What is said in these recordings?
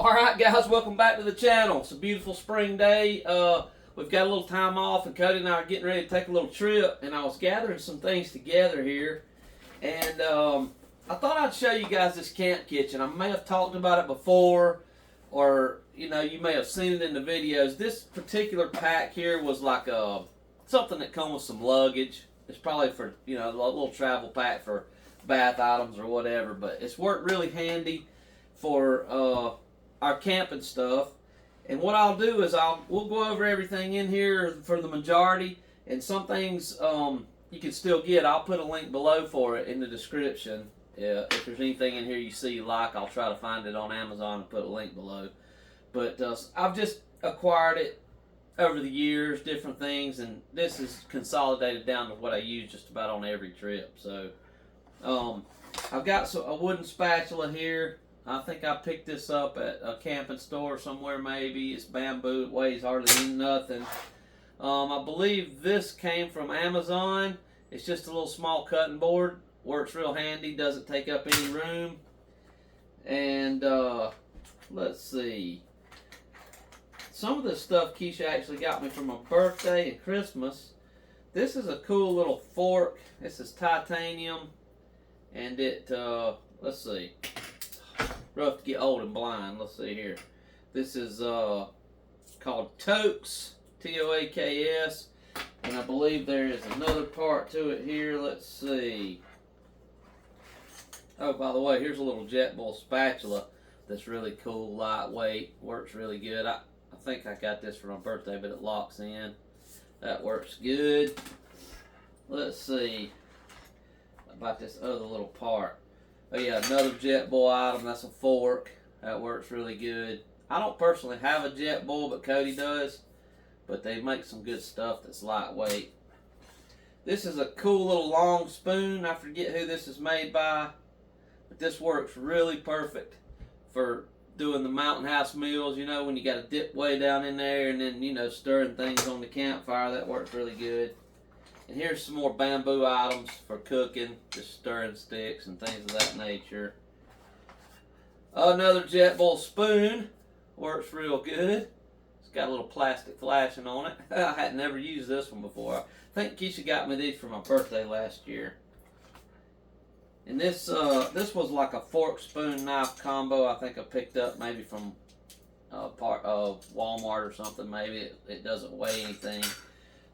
Alright guys, welcome back to the channel. It's a beautiful spring day. We've got a little time off and Cody and I are getting ready to take a little trip, and I was gathering some things together here, and I thought I'd show you guys this camp kitchen. I may have talked about it before, or you may have seen it in the videos. This particular pack here was like something that comes with some luggage. It's probably for a little travel pack for bath items or whatever, but it's worked really handy for our camping stuff. And what I'll do is we'll go over everything in here for the majority, and some things you can still get. I'll put a link below for it in the description. If there's anything in here you see you like, I'll try to find it on Amazon and put a link below. But I've just acquired it over the years, different things, and this is consolidated down to what I use just about on every trip. So I've got a wooden spatula here. I think I picked this up at a camping store somewhere maybe. It's bamboo, it weighs hardly nothing. I believe this came from Amazon. It's just a little small cutting board. Works real handy, doesn't take up any room. And let's see. Some of this stuff Keisha actually got me for my birthday and Christmas. This is a cool little fork. This is titanium. And it, let's see. Rough to get old and blind. Let's see here. This is called Toaks, T-O-A-K-S, and I believe there is another part to it here. Let's see. Oh, by the way, here's a little JetBull spatula that's really cool, lightweight, works really good. I think I got this for my birthday, but it locks in. That works good. Let's see about this other little part. Oh yeah, another JetBull item. That's a fork. That works really good. I don't personally have a JetBull, but Cody does. But they make some good stuff that's lightweight. This is a cool little long spoon. I forget who this is made by, but this works really perfect for doing the mountain house meals. You know, when you got to dip way down in there and then, stirring things on the campfire. That works really good. And here's some more bamboo items for cooking, just stirring sticks and things of that nature. Another JetBull spoon, works real good. It's got a little plastic flashing on it. I had never used this one before. I think Keisha got me these for my birthday last year. And this was like a fork spoon knife combo. I think I picked up maybe from part of Walmart or something. Maybe it doesn't weigh anything,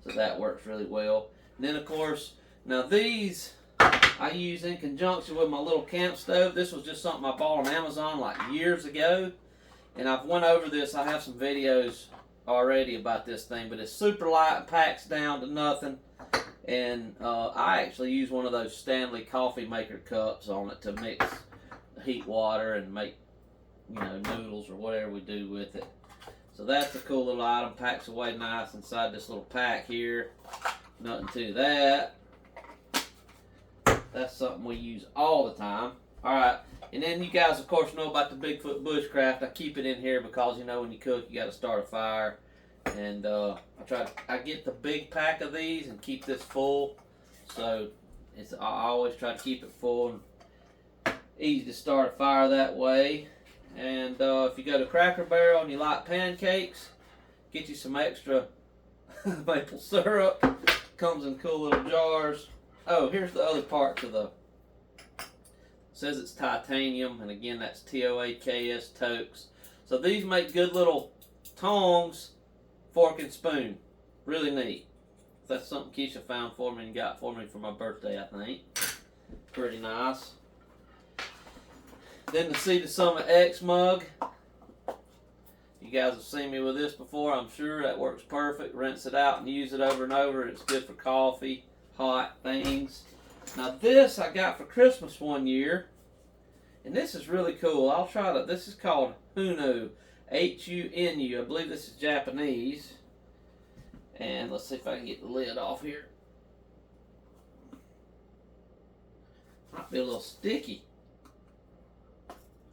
so that works really well. And then, of course, now these I use in conjunction with my little camp stove. This was just something I bought on Amazon like years ago. And I've went over this. I have some videos already about this thing. But it's super light, packs down to nothing. And I actually use one of those Stanley coffee maker cups on it to mix heat water and make, noodles or whatever we do with it. So that's a cool little item. Packs away nice inside this little pack here. Nothing to that. That's something we use all the time. Alright, and then you guys of course know about the Bigfoot bushcraft. I keep it in here because when you cook you got to start a fire. And I get the big pack of these and keep this full. So I always try to keep it full and easy to start a fire that way. And if you go to Cracker Barrel and you like pancakes, get you some extra maple syrup. Comes in cool little jars. Oh, here's the other part to it says it's titanium, and again that's T-O-A-K-S, Toaks. So these make good little tongs, fork and spoon. Really neat. That's something Keisha found for me and got for me for my birthday, I think. Pretty nice. Then the Sea to Summit X mug. You guys have seen me with this before, I'm sure. That works perfect. Rinse it out and use it over and over. It's good for coffee, hot things. Now this I got for Christmas one year, and this is really cool. I'll try to. This is called Hunu, H-U-N-U. I believe this is Japanese. And let's see if I can get the lid off here. Might be a little sticky.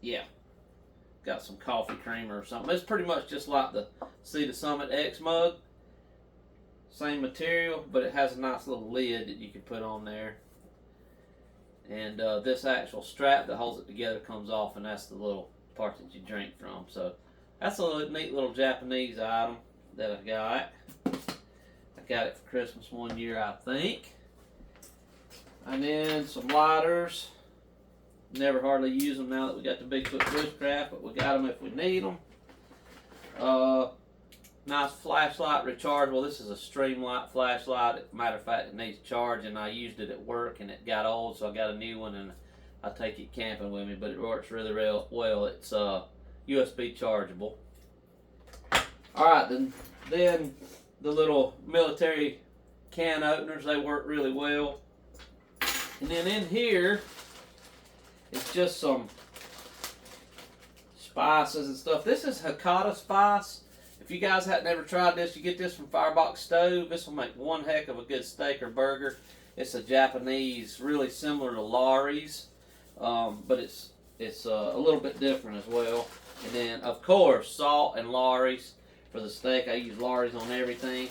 Yeah. Got some coffee creamer or something. It's pretty much just like the Sea to Summit X mug. Same material, but it has a nice little lid that you can put on there. And this actual strap that holds it together comes off, and that's the little part that you drink from. So that's a neat little Japanese item that I got. I got it for Christmas one year, I think. And then some lighters. Never hardly use them now that we got the Bigfoot Bushcraft, but we got them if we need them. Nice flashlight, rechargeable. This is a Streamlight flashlight. Matter of fact, it needs charging. I used it at work and it got old, so I got a new one and I take it camping with me, but it works really well. It's USB chargeable. Alright, then the little military can openers, they work really well. And then in here, it's just some spices and stuff. This is Hakata spice. If you guys hadn't ever tried this, you get this from Firebox Stove. This will make one heck of a good steak or burger. It's a Japanese, really similar to Lawry's, but it's a little bit different as well. And then, of course, salt and Lawry's for the steak. I use Lawry's on everything.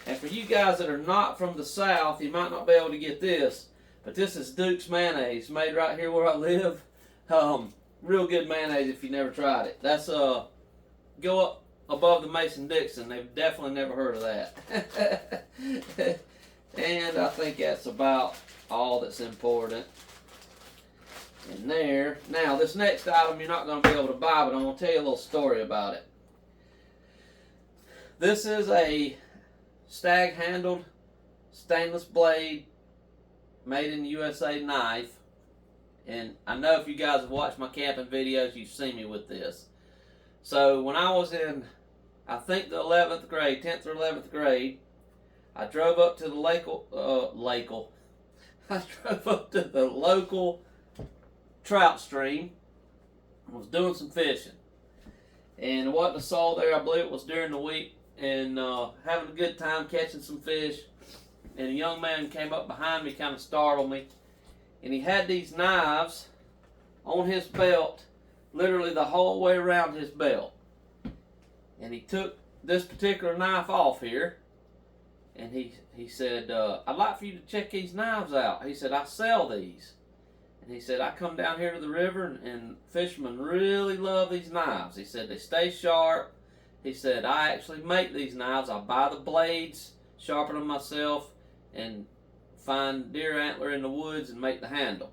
And for you guys that are not from the South, you might not be able to get this, but this is Duke's mayonnaise, made right here where I live. Real good mayonnaise if you never tried it. That's go up above the Mason-Dixon. They've definitely never heard of that. And I think that's about all that's important in there. Now, this next item you're not going to be able to buy, but I'm going to tell you a little story about it. This is a stag-handled stainless blade made in the USA knife. And I know if you guys have watched my camping videos, you've seen me with this. So when I was in, I think the 11th grade, 10th or 11th grade, I drove up to the I drove up to the local trout stream. I was doing some fishing. And it wasn't a soul there. I believe it was during the week. And having a good time catching some fish. And a young man came up behind me, kind of startled me. And he had these knives on his belt, literally the whole way around his belt. And he took this particular knife off here. And he said, I'd like for you to check these knives out. He said, I sell these. And he said, I come down here to the river and fishermen really love these knives. He said, they stay sharp. He said, I actually make these knives. I buy the blades, sharpen them myself, and find deer antler in the woods and make the handle.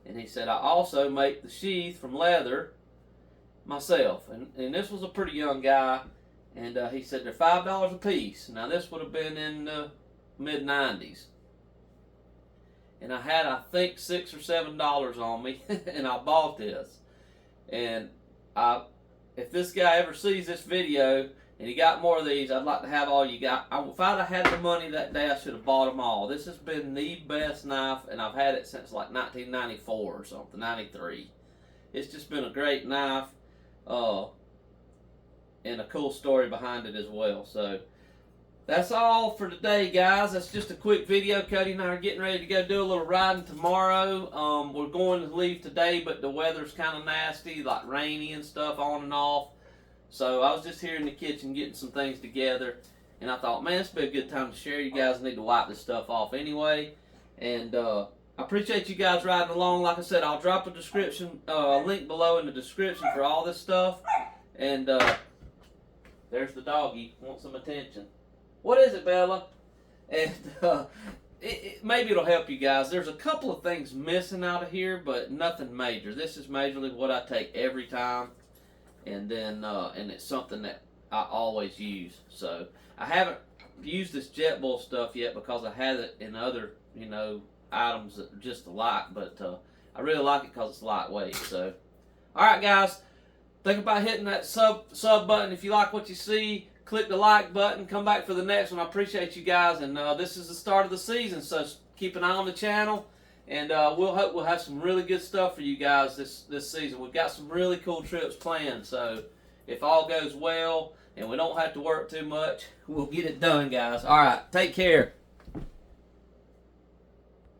And he said, I also make the sheath from leather myself. And this was a pretty young guy. And he said they're $5 a piece. Now this would have been in the mid-90s. And I had, I think, $6 or $7 on me. And I bought this. And if this guy ever sees this video and he got more of these, I'd like to have all you got. If I'd have had the money that day, I should have bought them all. This has been the best knife, and I've had it since like 1994 or something, 93. It's just been a great knife, and a cool story behind it as well. So that's all for today, guys. That's just a quick video. Cody and I are getting ready to go do a little riding tomorrow. We're going to leave today, but the weather's kind of nasty, like rainy and stuff on and off. So I was just here in the kitchen getting some things together, and I thought, man, this would be a good time to share. You guys need to wipe this stuff off anyway. And I appreciate you guys riding along. Like I said, I'll drop a link below in the description for all this stuff. And there's the doggy, wants some attention. What is it, Bella? And maybe it'll help you guys. There's a couple of things missing out of here, but nothing major. This is majorly what I take every time. And then, and it's something that I always use. So I haven't used this JetBull stuff yet because I had it in other, items that are just alike. But I really like it because it's lightweight. So, all right, guys, think about hitting that sub button if you like what you see. Click the like button. Come back for the next one. I appreciate you guys. And this is the start of the season, so keep an eye on the channel. And we'll have some really good stuff for you guys this season. We've got some really cool trips planned. So if all goes well and we don't have to work too much, we'll get it done, guys. All right, take care.